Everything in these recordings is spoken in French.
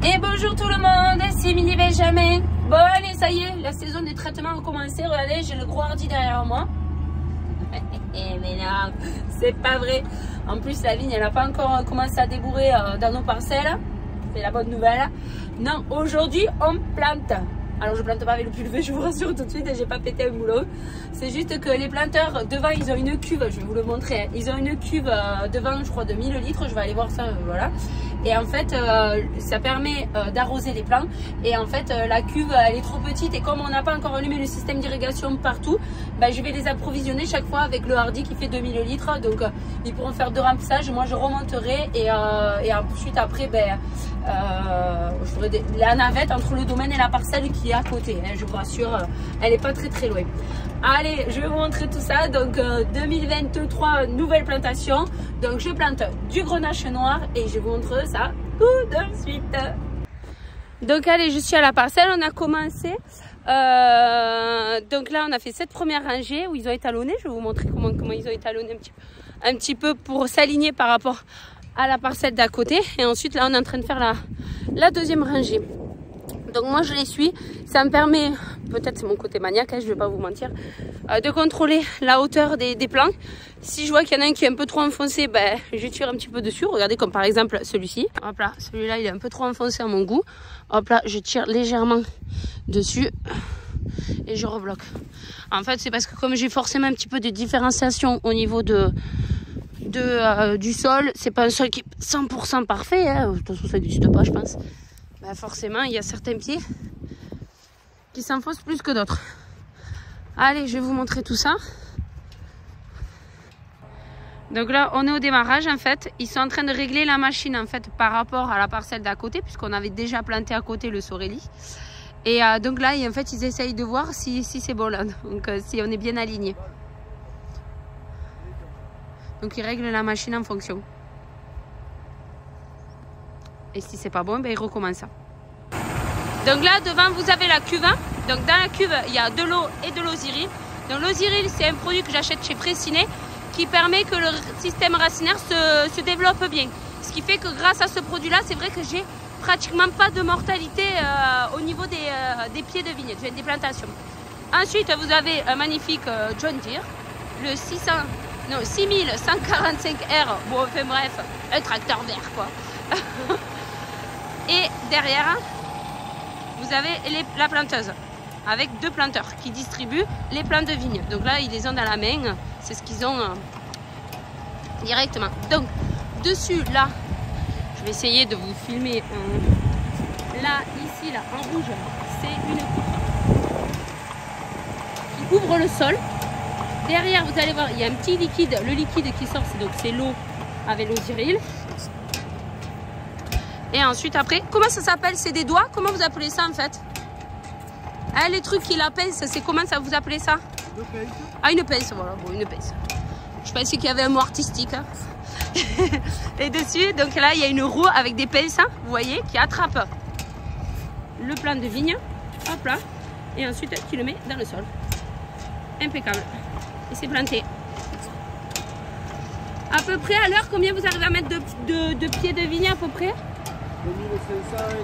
Et bonjour tout le monde, c'est Mini Benjamin. Bon allez, ça y est, la saison des traitements a commencé. Regardez, j'ai le gros hardi derrière moi. Mais non, c'est pas vrai. En plus, la vigne, elle n'a pas encore commencé à débourrer dans nos parcelles. C'est la bonne nouvelle. Non, aujourd'hui, on plante. Alors, je plante pas avec le pulvé, je vous rassure tout de suite, j'ai pas pété un boulot. C'est juste que les planteurs, devant, ils ont une cuve, je vais vous le montrer. Ils ont une cuve devant, je crois, de 1000 litres. Je vais aller voir ça, voilà. Et en fait, ça permet d'arroser les plants. Et en fait, la cuve, elle est trop petite. Et comme on n'a pas encore allumé le système d'irrigation partout, bah, je vais les approvisionner chaque fois avec le hardi qui fait 2000 litres. Donc, ils pourront faire 2 remplissages. Moi, je remonterai. Et ensuite, après, ben, je ferai la navette entre le domaine et la parcelle qui est à côté. Hein, je vous rassure, elle n'est pas très loin. Allez, je vais vous montrer tout ça. Donc, 2023, nouvelle plantation. Donc, je plante du grenache noir et je vous montre ça tout de suite. Donc, allez, je suis à la parcelle. On a commencé. Donc là, on a fait cette première rangée où ils ont étalonné. Je vais vous montrer comment ils ont étalonné un petit peu pour s'aligner par rapport à la parcelle d'à côté. Et ensuite, là, on est en train de faire la deuxième rangée. Donc moi je les suis, ça me permet, peut-être c'est mon côté maniaque, hein, je vais pas vous mentir, de contrôler la hauteur des plants. Si je vois qu'il y en a un qui est un peu trop enfoncé, ben, je tire un petit peu dessus. Regardez comme par exemple celui-ci. Hop là, celui-là il est un peu trop enfoncé à mon goût. Hop là, je tire légèrement dessus et je rebloque. En fait c'est parce que comme j'ai forcément un petit peu de différenciation au niveau du sol, c'est pas un sol qui est 100% parfait, hein. De toute façon ça n'existe pas je pense. Bah forcément, il y a certains pieds qui s'enfoncent plus que d'autres. Allez, je vais vous montrer tout ça. Donc là, on est au démarrage en fait. Ils sont en train de régler la machine en fait par rapport à la parcelle d'à côté, puisqu'on avait déjà planté à côté le sorelli. Et donc là, en fait, ils essayent de voir si c'est bon là. Donc si on est bien aligné. Donc ils règlent la machine en fonction. Et si c'est pas bon, ben, il recommence. Donc là, devant, vous avez la cuve. Donc dans la cuve, il y a de l'eau et de l'osiril. Donc l'osiril, c'est un produit que j'achète chez Fraissinet qui permet que le système racinaire se développe bien. Ce qui fait que grâce à ce produit-là, c'est vrai que j'ai pratiquement pas de mortalité au niveau des pieds de vigne, des plantations. Ensuite, vous avez un magnifique John Deere, le 6145R. Bon, enfin bref, un tracteur vert quoi. Et derrière, vous avez la planteuse avec 2 planteurs qui distribuent les plants de vigne. Donc là, ils les ont dans la main. C'est ce qu'ils ont directement. Donc, dessus, là, je vais essayer de vous filmer. Là, ici, là, en rouge, c'est une coupe qui couvre le sol. Derrière, vous allez voir, il y a un petit liquide. Le liquide qui sort, c'est l'eau avec l'osiril. Et ensuite après, comment ça s'appelle? C'est des doigts? Comment vous appelez ça en fait? Ah, les trucs qui la pince, c'est comment ça vous appelez ça? Une pince. Ah, une pince, voilà, bon, une pince. Je pensais qu'il y avait un mot artistique. Hein. Et dessus, donc là, il y a une roue avec des pinces, hein, vous voyez, qui attrape le plant de vigne, hop là, et ensuite qui le met dans le sol. Impeccable. Et c'est planté. À peu près à l'heure, combien vous arrivez à mettre de pieds de vigne à peu près? 2500 et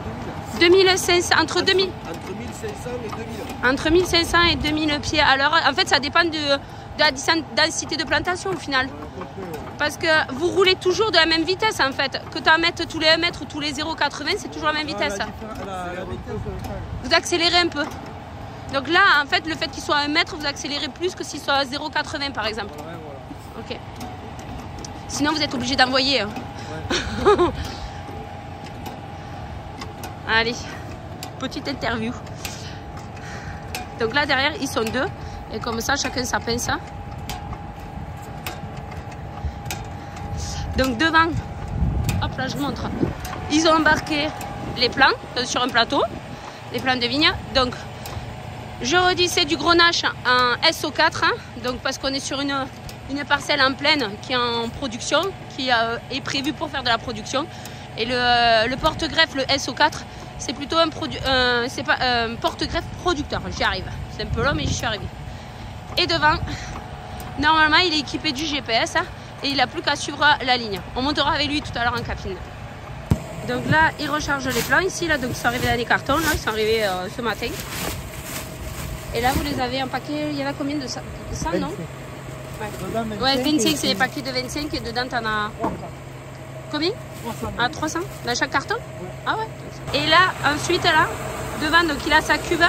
2000. 2500, entre 2000. Entre 1500 et 2000. Entre 1500 et 2000 pieds à l'heure. En fait, ça dépend de la densité de plantation au final. Parce que vous roulez toujours de la même vitesse en fait. Que tu en mettes tous les 1 mètre ou tous les 0,80, c'est toujours la même vitesse. Vous accélérez un peu. Donc là, en fait, le fait qu'il soit à 1 mètre, vous accélérez plus que s'il soit à 0,80 par exemple. Ouais, voilà. Ok. Sinon, vous êtes obligé d'envoyer. Hein. Ouais. Allez, petite interview. Donc là derrière ils sont 2 et comme ça chacun sa pince. Donc devant, hop là je vous montre. Ils ont embarqué les plants sur un plateau, les plants de vigne. Donc je redis, c'est du grenache en SO4, hein, donc parce qu'on est sur une parcelle en plaine qui est en production, qui est prévue pour faire de la production. Et le porte-greffe, le SO4, c'est plutôt un porte-greffe producteur. J'y arrive. C'est un peu long, mais j'y suis arrivée. Et devant, normalement, il est équipé du GPS, hein, et il n'a plus qu'à suivre la ligne. On montera avec lui tout à l'heure en cabine. Donc là, ils rechargent les plans ici, là, donc ils sont arrivés dans des cartons, là, ils sont arrivés ce matin. Et là, vous les avez en paquet, il y en a combien de ça 100, non? Ouais, 25, c'est les paquets de 25 et dedans, t'en as... Combien? 300. Ah, 300 dans chaque carton? Ah ouais. Et là, ensuite, là, devant, donc il a sa cuve.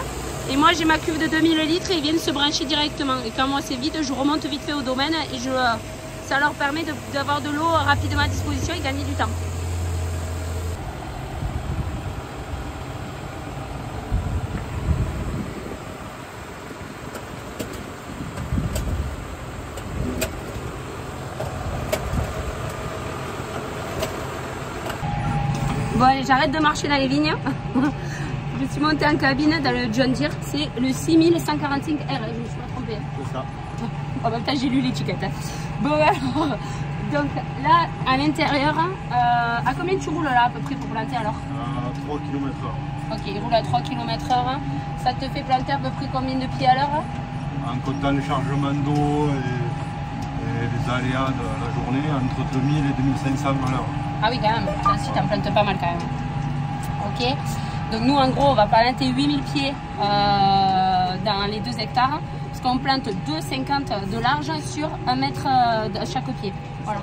Et moi, j'ai ma cuve de 2000 litres et ils viennent se brancher directement. Et quand moi, c'est vide, je remonte vite fait au domaine et ça leur permet d'avoir de l'eau rapidement à disposition et gagner du temps. Bon allez, j'arrête de marcher dans les vignes. Je suis montée en cabine dans le John Deere. C'est le 6145R, je me suis pas trompée. C'est ça. En même temps, j'ai lu l'étiquette. Bon alors, donc là, à l'intérieur, à combien tu roules là à peu près pour planter alors? À 3 km/h. Ok, il roule à 3 km/h. Ça te fait planter à peu près combien de pieds à l'heure? En comptant le chargement d'eau et les aléas de la journée, entre 2000 et 2500 à l'heure. Ah oui, quand même, ça aussi, t'en plantes pas mal quand même. Ok, donc nous en gros, on va planter 8000 pieds dans les 2 hectares, parce qu'on plante 2,50 de large sur 1 mètre de chaque pied. Voilà.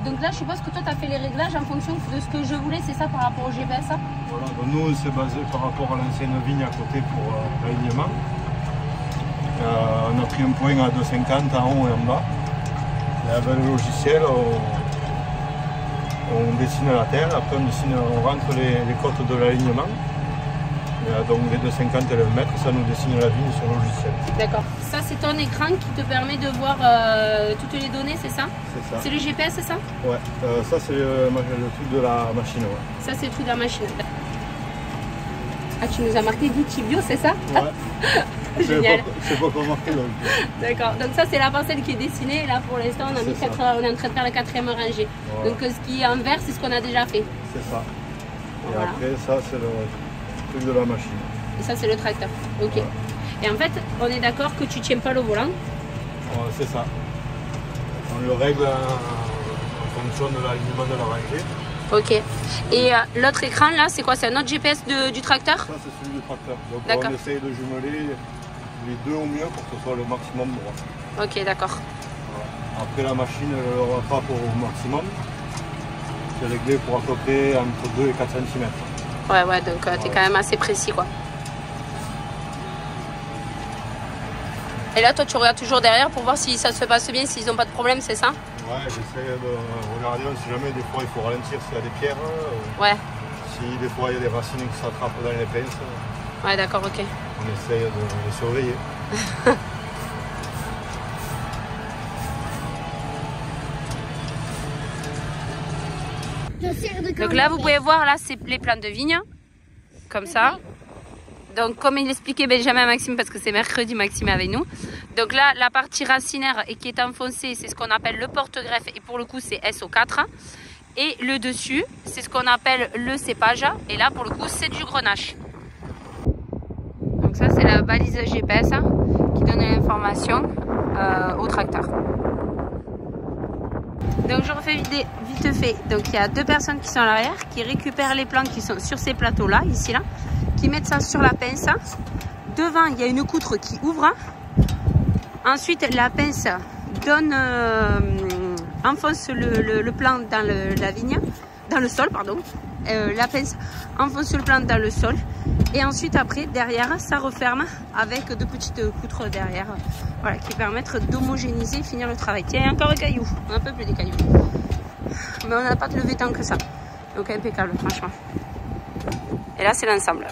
Donc là, je suppose que toi, tu as fait les réglages en fonction de ce que je voulais, c'est ça par rapport au GPS? Voilà, donc nous, on s'est basé par rapport à l'ancienne vigne à côté pour l'alignement. On a pris un point à 2,50 en haut et en bas. Et avec le logiciel, on dessine la terre, après on rentre les côtes de l'alignement. Donc les 2,50 et le mètre, ça nous dessine la vigne sur le logiciel. D'accord. Ça c'est ton écran qui te permet de voir toutes les données, c'est ça? C'est ça. C'est le GPS, c'est ça? Ouais, ça c'est le truc de la machine. Ouais. Ça c'est le truc de la machine. Ah, tu nous as marqué d'outils bio, c'est ça? Ouais. Génial. C'est pas marqué donc. D'accord, donc ça c'est la parcelle qui est dessinée. Là pour l'instant on, on est en train de faire la 4e rangée. Voilà. Donc ce qui est en vert c'est ce qu'on a déjà fait. C'est ça. Et voilà. Après ça c'est le truc de la machine. Et ça c'est le tracteur. Ok. Voilà. Et en fait on est d'accord que tu tiens pas le volant. C'est ça. On le règle en fonction de l'alignement de la rangée. Ok. Et l'autre écran là c'est quoi? C'est un autre GPS du tracteur? Ça c'est celui du tracteur. Donc on essaye de jumeler les deux au mieux pour que ce soit le maximum droit. Ok, d'accord. Voilà. Après la machine le rattrape au maximum. C'est réglé pour à peu près entre 2 et 4 cm. Ouais, ouais, donc tu es quand même assez précis quoi. Et là toi tu regardes toujours derrière pour voir si ça se passe bien, s'ils n'ont pas de problème, c'est ça? Ouais, j'essaie de regarder, si jamais des fois il faut ralentir s'il y a des pierres. Ouais. Si des fois il y a des racines qui s'attrapent dans les pinces. Ouais, d'accord, ok. On essaye de les surveiller. Donc là, vous pouvez voir, là, c'est les plants de vigne. Comme ça. Donc, comme il expliquait Benjamin à Maxime, parce que c'est mercredi, Maxime est avec nous. Donc là, la partie racinaire et qui est enfoncée, c'est ce qu'on appelle le porte-greffe. Et pour le coup, c'est SO4. Et le dessus, c'est ce qu'on appelle le cépage. Et là, pour le coup, c'est du grenache. Donc ça, c'est la balise GPS qui donne l'information au tracteur. Donc je refais vite fait. Donc il y a 2 personnes qui sont à l'arrière, qui récupèrent les plants qui sont sur ces plateaux-là, ici, là, qui mettent ça sur la pince. Devant, il y a une poutre qui ouvre. Ensuite, la pince donne, enfonce le plant dans la vigne, dans le sol, pardon. La pince enfonce le plant dans le sol. Et ensuite, après, derrière, ça referme avec 2 petites poutres derrière. Voilà, qui permettent d'homogénéiser et finir le travail. Tiens, il y a encore un caillou. On a un peu plus des cailloux. Mais on n'a pas de levé tant que ça. Donc impeccable, franchement. Et là, c'est l'ensemble.